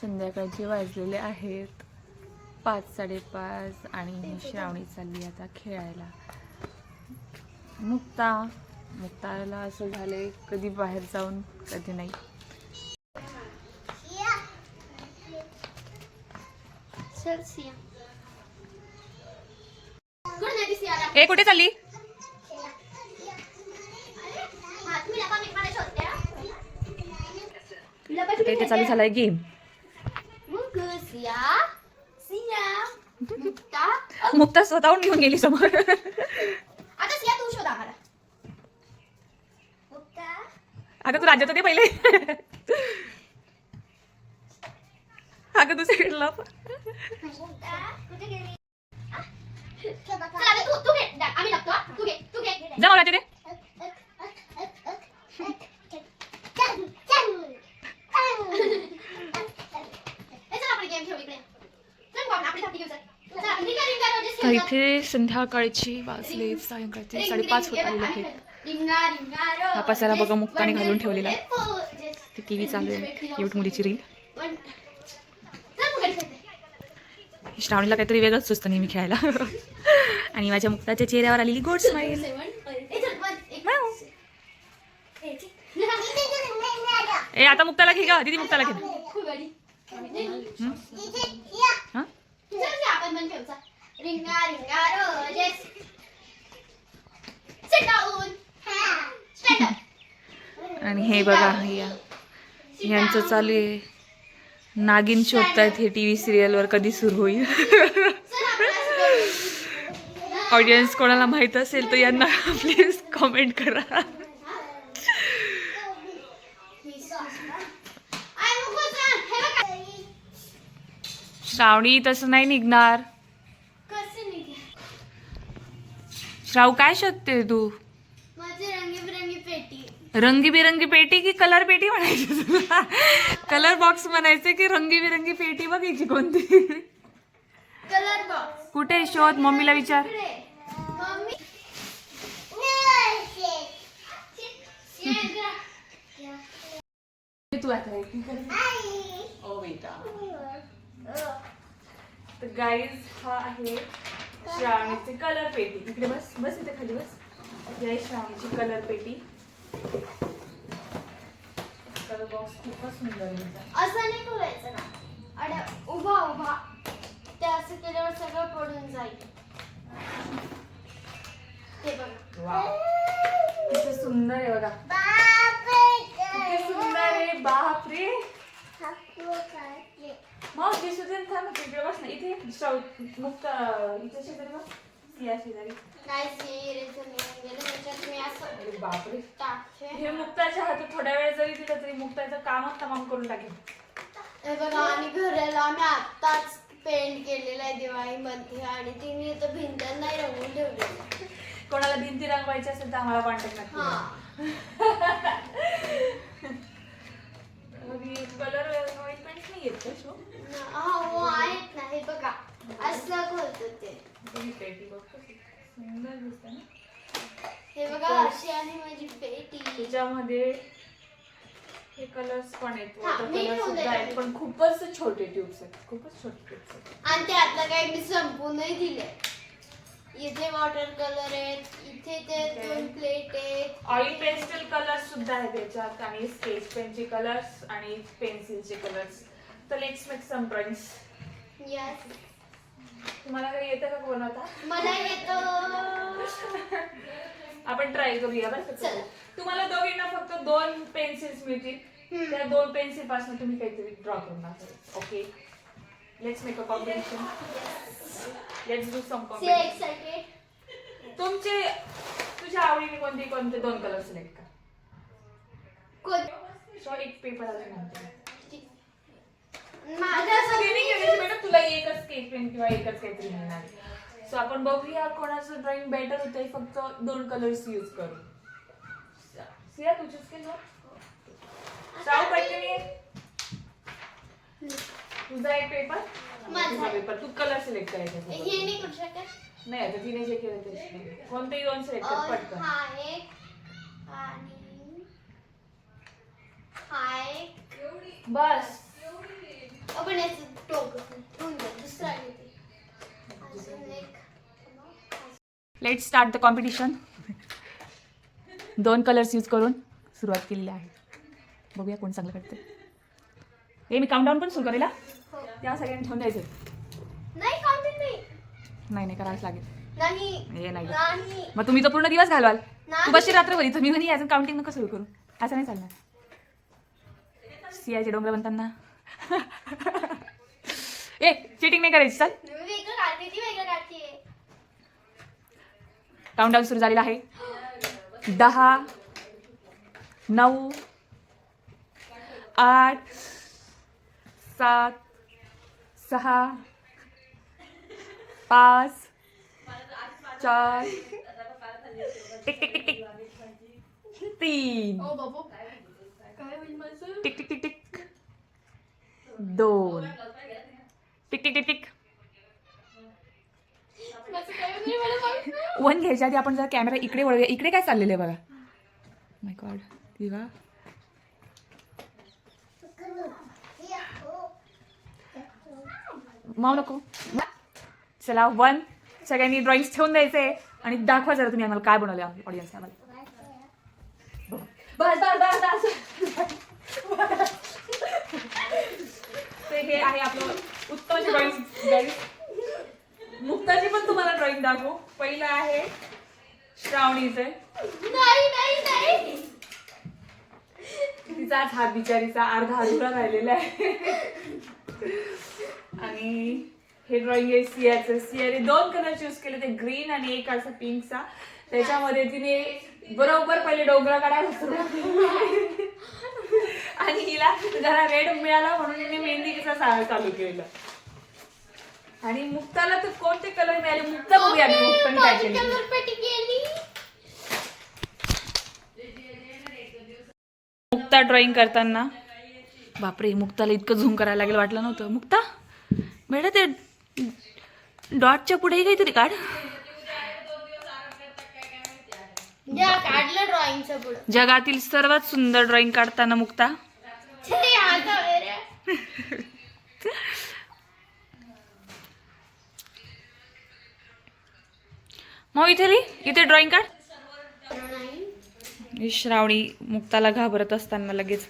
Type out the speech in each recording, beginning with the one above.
संध्याकाळचे वाजलेले आहेत 5:30 आणि श्रावणी चालली आता खेळायला. मुक्ताला असं झालंय कधी बाहेर जाऊन कधी नाही. ए कुठे चालली? इथे चालू झालाय गेम. मुक्ता स्वतःहून घेऊन गेली समोर. अगं तू राज्यात होते पहिले. अगं तू साईडला जा मला तिथे. तर इथे संध्याकाळची वाजले सायंकाळचे 5:30 होत आलेले आहेत. हा पसारा बघा मुक्ताने घालून ठेवलेला. ती टीव्ही चालू आहे, क्यूट मुलीची रील. श्रावणीला काहीतरी वेगळंच सुचतं नेहमी खेळायला. आणि माझ्या मुक्ताच्या चेहऱ्यावर आलेली गोड स्माईल. ए आता मुक्ताला घे ग, दीदी मुक्ताला घे. आणि हे बघा यांचं चालू आहे नागिन शोधतायत. हे टीव्ही सिरियलवर कधी सुरू होईल. ऑडियन्स कोणाला माहित असेल तर यांना प्लीज कमेंट करा. श्रावणी तसं नाही निघणार. श्राव काय शोधते तू? रंगीबिरंगी पेटी की कलर पेटी म्हणायची तुला? कलर बॉक्स म्हणायचे की रंगीबिरंगी पेटी बघायची कोणती? कलर बॉक्स कुठे शोध, मम्मीला विचार. तू आता ओ बेटा. तर गाईज हा आहे श्रावणीची कलर पेटी. इकडे बस बस इथे खाली बस. ही आहे श्रावणीची कलर पेटी. कलर बॉक्स खूपच सुंदर आहे. असं नाही करायचं ना, अरे उभा उभा ते असं केल्यावर सगळं पडून जाईल. ते बघा वाव किती सुंदर आहे बघा. किती सुंदर आहे. बापरे मग दिसू दे ना. मग इकडे बस ना. इथे मुक्त इथे शेजारी बस. सिया शेजारी बापरे. हे मुक्ताच्या हातात थोड्या वेळ जरी दिलं तरी मुक्ताचं कामच तमाम करून टाकेल. हे बघा आणि घराला आम्ही आत्ताच पेंट केलेला आहे दिवाळीमध्ये आणि तिने तर भिंत नाही रंगून ठेवलेली. कोणाला भिंती रंगवायची असेल तर आम्हाला कॉन्टॅक्ट नका. कलर ऑइल पेंट नाही येत का शो? हो आहेत ना. हे बघा असं खोलतं ते. सुंदर दिसतं ना. हे बघा अशी आहे माझी पेटी. त्याच्यामध्ये हे कलर्स पण आहेत. वॉटर कलर्स सुद्धा आहेत पण खूपच छोटे ट्यूब्स आहेत. खूपच छोटे ट्यूब्स आहेत. आणि त्यातलं काही मी संपूर्णही दिले. इथे वॉटर कलर आहेत, इथे ते 2 प्लेट आहेत. ऑइल पेस्टल कलर्स सुद्धा आहेत त्याच्यात आणि स्केच पेनचे कलर्स आणि पेन्सिलचे कलर्स. तर let's make some drawings. Yes. तुम्हाला काही येतं का बनवता? मला येतं. आपण ट्राय करूया बरं का. तुम्हाला दोघींना फक्त 2 पेन्सिल्स मिळतील. त्या 2 पेन्सिल पासून तुम्ही काहीतरी ड्रॉ करून दाखवा. Okay let's make a combination. Let's do some combination. तुझ्या आवडीने कोणते 2 कलर सिलेक्ट कर. सॉरी एक पेपर अजून आणते. तुला एकच स्केच पेन किंवा एकच काहीतरी मिळणार. सो आपण बघूया कोणाचं ड्रॉइंग बेटर होतंय. फक्त 2 कलर्स यूज करू. सिया तू चूज केलं. साऊ पाहिजे तुझा एक पेपर माझा पेपर. तू कलर सिलेक्ट करायचा. हे नाही करू शकत. नाही आता तिने जे केलं ते कोणतेही 2 सिलेक्ट कर पटकन. हा एक आणि हा एक बस. आपण याचं टोक ठेवून द्या, दुसरं आहे ते. अजून एक. Let start the competition. 2 colours use करून सुरुवात केलेली आहे. बघूया कोण चांगलं करते. मी काउंटडाऊन पण सुरू करेल हा. हो. त्या सगळ्यांनी ठेवून द्यायचं. नाही काउंटिंग नाही. नाही करावंच लागेल. नाही. हे नाही. नाही. मग तुम्ही तर पूर्ण दिवस घालवाल. नाही. तू बसशी रात्रभरी तुम्ही म्हणे अजून काउंटिंग नका सुरू करू. असं नाही चालणार. सियाचे डोंगर बनताना चिटिंग नाही करायची. चल मी वेगळं काढते, ती वेगळं काढते. काउंटडाऊन सुरू झालेला आहे. 10 9 8 7 6 5 4 टिक टिक टिक टिक 3 ओ बाबू काय होईल माझं? Tick tick tick tick 2 tick tick tick tick माझं काय होईल मला माहित नाही. 1 घ्यायच्या आधी आपण जर कॅमेरा इकडे वळूया. इकडे काय चाललेलं आहे बघा. माय गॉड. दिवा माव नको. चला 1 सगळ्यांनी ड्रॉइंग ठेवून द्यायचे आणि दाखवा जरा तुम्ही आम्हाला काय बनवले ऑडियन्स आम्हाला. हे आहे आपलं उत्तम ड्रॉइंग. मुक्ताची पण तुम्हाला ड्रॉइंग दाखवू. पहिलं आहे श्रावणीचे. नाही. तिचा आज हात बिचारीचा अर्धा अधुरा राहिलेला आहे. आणि हे ड्रॉइंग आहे सियाचं. सियाने 2 कलर चूज केले, ते ग्रीन आणि एक असा पिंकचा. त्याच्यामध्ये तिने बरोबर पहिले डोंगरा काढायला सुरुवात केली आणि हिला जरा रेड मिळाला म्हणून तिने मेहंदीचा साळा चालू केला. आणि मुक्ताला तर कोणते कलर मिळाले. मुक्ता बघूया मुक्ताने काय केलं. कलरपेटी केली. मुक्ता ड्रॉइंग करताना बापरे, मुक्ताला इतकं झूम करायला लागेल वाटलं नव्हतं. मुक्ता बेटा ते डॉटच्या पुढेही काहीतरी काढ. काढलं ड्रॉइंगचं पुढं. जगातील सर्वात सुंदर ड्रॉइंग काढताना मुक्ता. मग इथे ड्रॉइंग काढ. श्रावणी मुक्ताला घाबरत असताना लगेच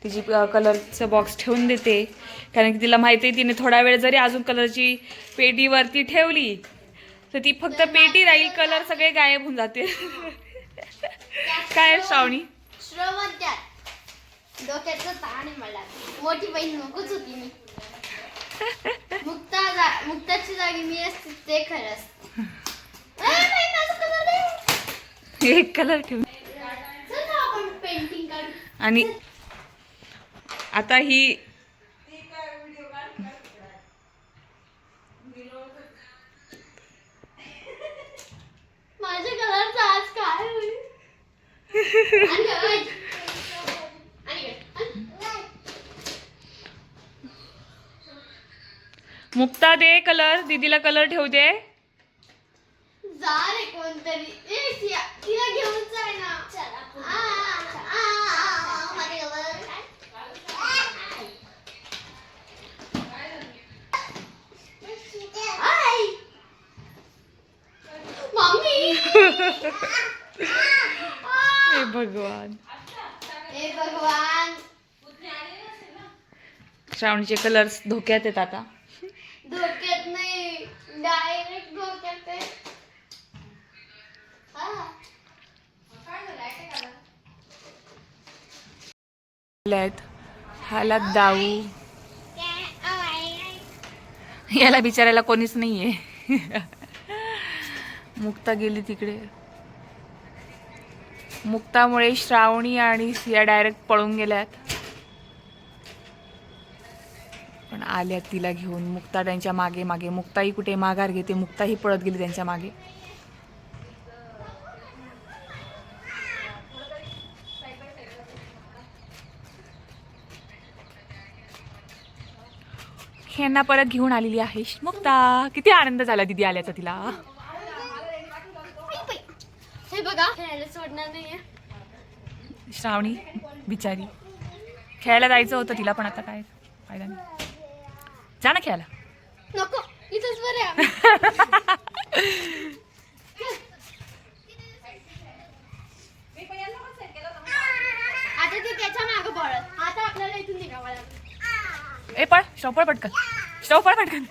तिची कलरचं बॉक्स ठेवून देते, कारण की तिला माहिती आहे तिने थोडा वेळ जरी अजून कलरची पेटी वरती ठेवली तर ती फक्त पेटी राहील, कलर सगळे गायब होऊन जाते. काय श्रावणी डोक्याचं ताण आहे मला. मोठी बहीण नकोच होती मी. मुक्ताची जागी मी असते ते खरं असतं. एक कलर ठेवून आपण पेंटिंग काढू. आणि आता ही माझ्या कलरचा आज काय होईल. मुक्ता दे कलर, दीदीला कलर ठेवू दे. जा रे कोणतरी. तिला घेऊन जाय ना. मम्मी. हे भगवान. हे भगवान. श्रावणीचे कलर्स धोक्यात आहेत आता. धोक्यात नाही, डायरेक्ट धोक्यात आहे. हाला दाऊ. याला बिचारायला कोणीच नाहीये. मुक्ता गेली तिकडे. मुक्तामुळे श्रावणी आणि सिया डायरेक्ट पळून गेल्यात, पण आल्यात तिला घेऊन. मुक्ता त्यांच्या मागे मागे. मुक्ताही कुठे माघार घेते, मुक्ताही पळत गेली त्यांच्या मागे. यांना परत घेऊन आलेली आहे मुक्ता. किती आनंद झाला दीदी आल्याचा तिला. हे बघा, खेळायला सोडणार नाहीये श्रावणी बिचारी. खेळायला जायचं होतं तिला, पण आता काय फायदा नाही. जा ना खेळायला. नको इथंच बरे आम्ही. आता ते त्याच्या मागं पळत. आता आपल्याला इथून निघावं लागेल. ए पळ, स्टॉप पळ पटकन, स्टॉप पळ पटकन.